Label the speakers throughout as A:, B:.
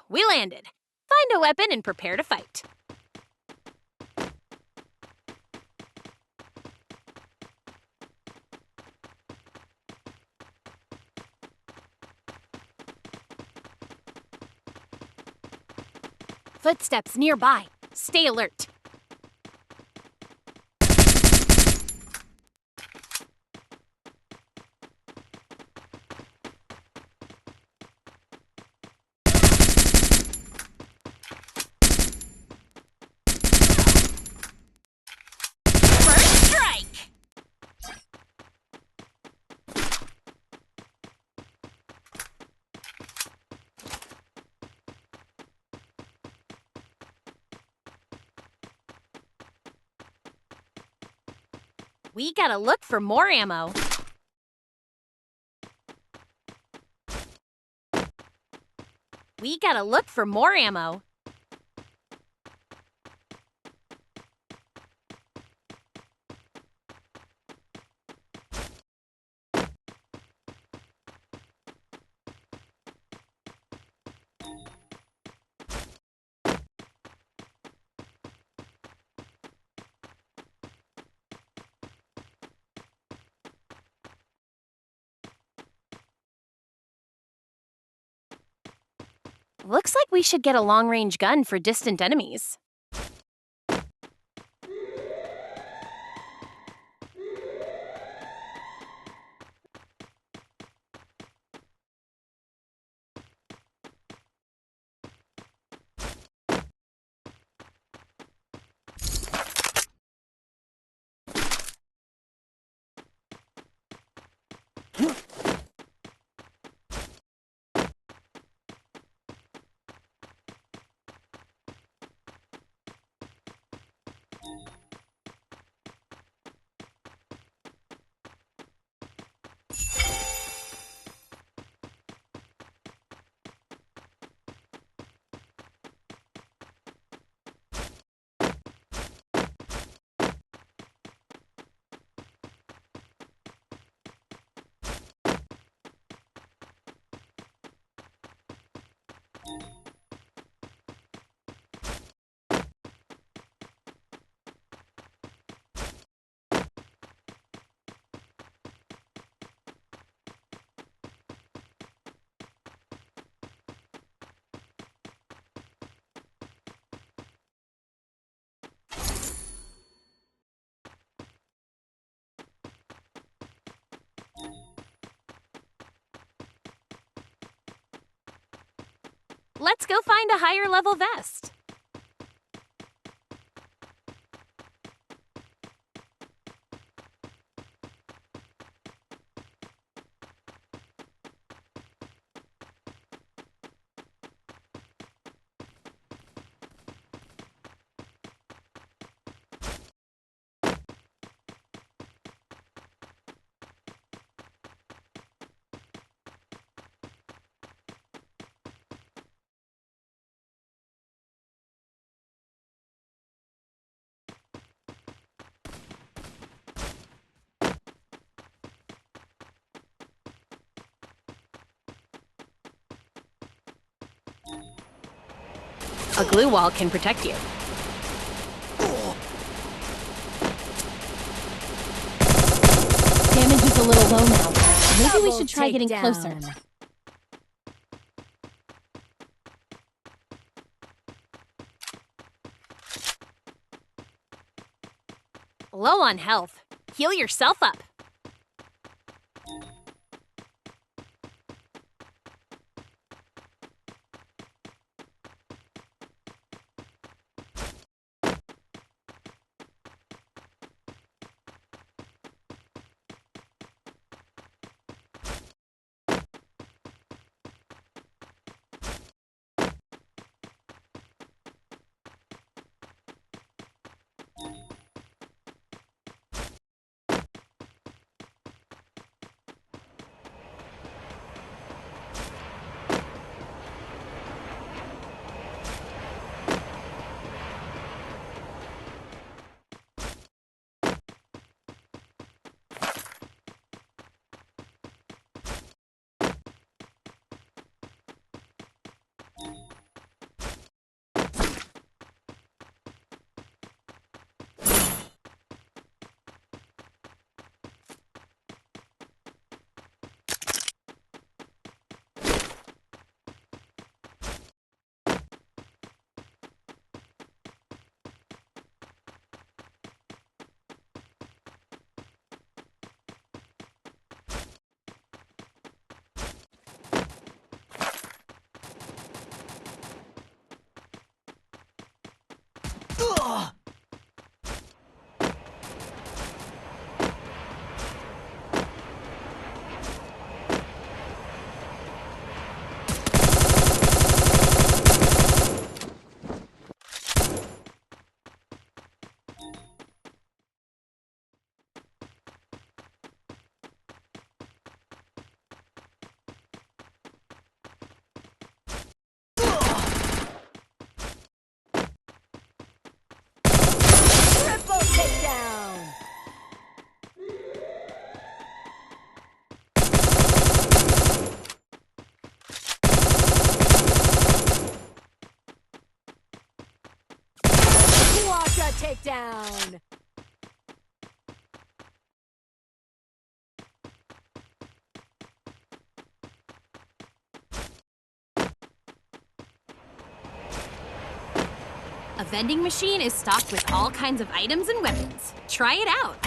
A: we landed. Find a weapon and prepare to fight. Footsteps nearby. Stay alert. First strike! We gotta look for more ammo. We gotta look for more ammo. Looks like we should get a long-range gun for distant enemies. Let's go find a higher level vest. A glue wall can protect you. Damage is a little low now. Maybe we should try getting closer. Low on health. Heal yourself up.
B: Ugh.
C: Triple takedown! Quadra takedown!
A: A vending machine is stocked with all kinds of items and weapons. Try it out.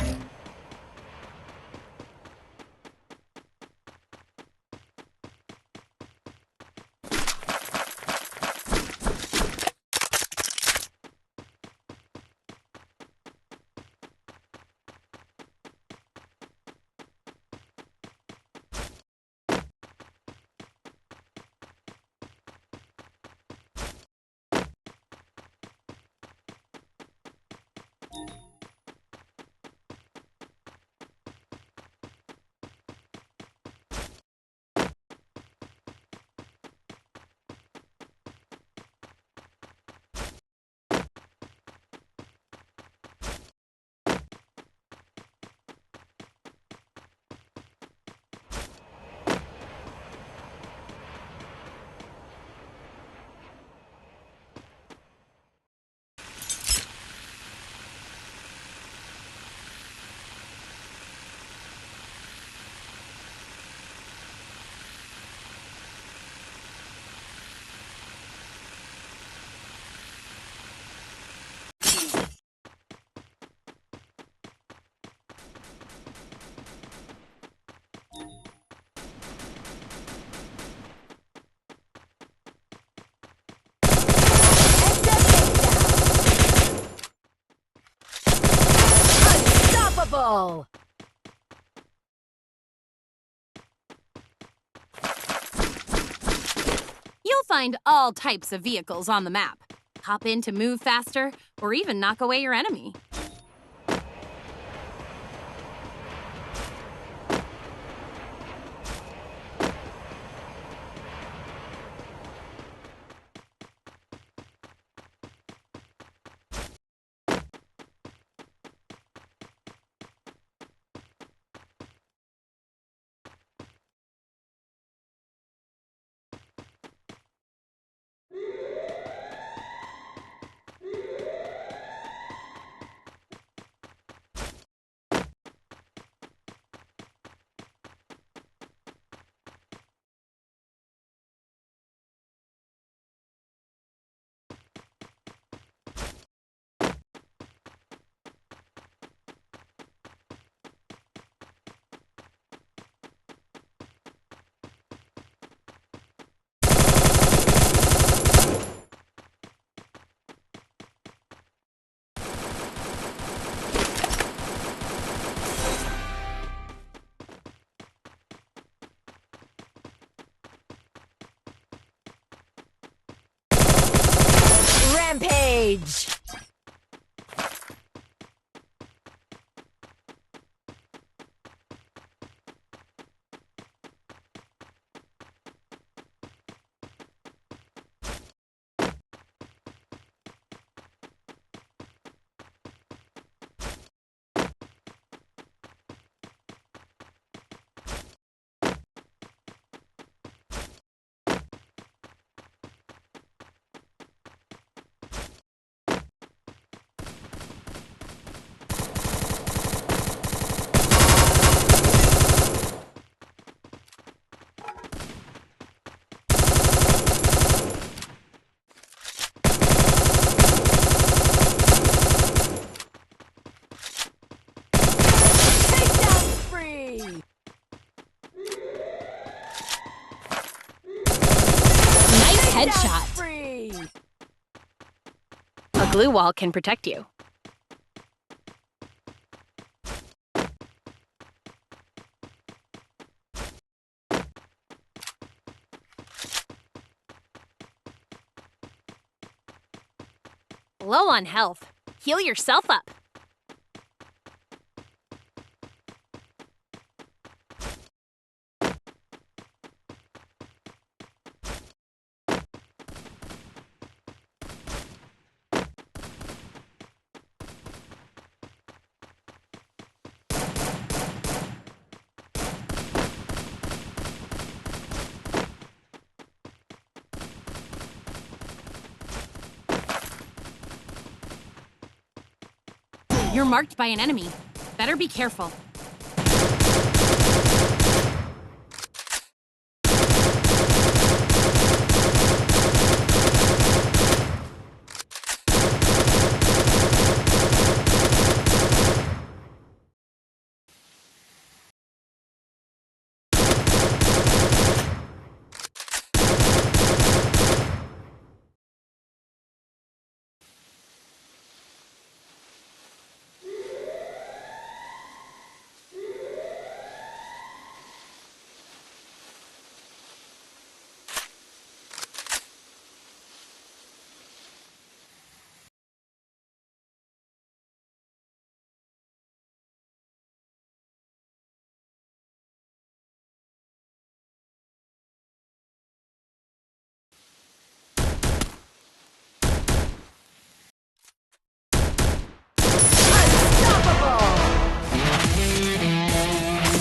C: Unstoppable!
A: You'll find all types of vehicles on the map. Hop in to move faster, or even knock away your enemy.
C: Rampage!
A: Headshot.
C: Free.
A: A glue wall can protect you. Low on health. Heal yourself up. You're marked by an enemy. Better be careful.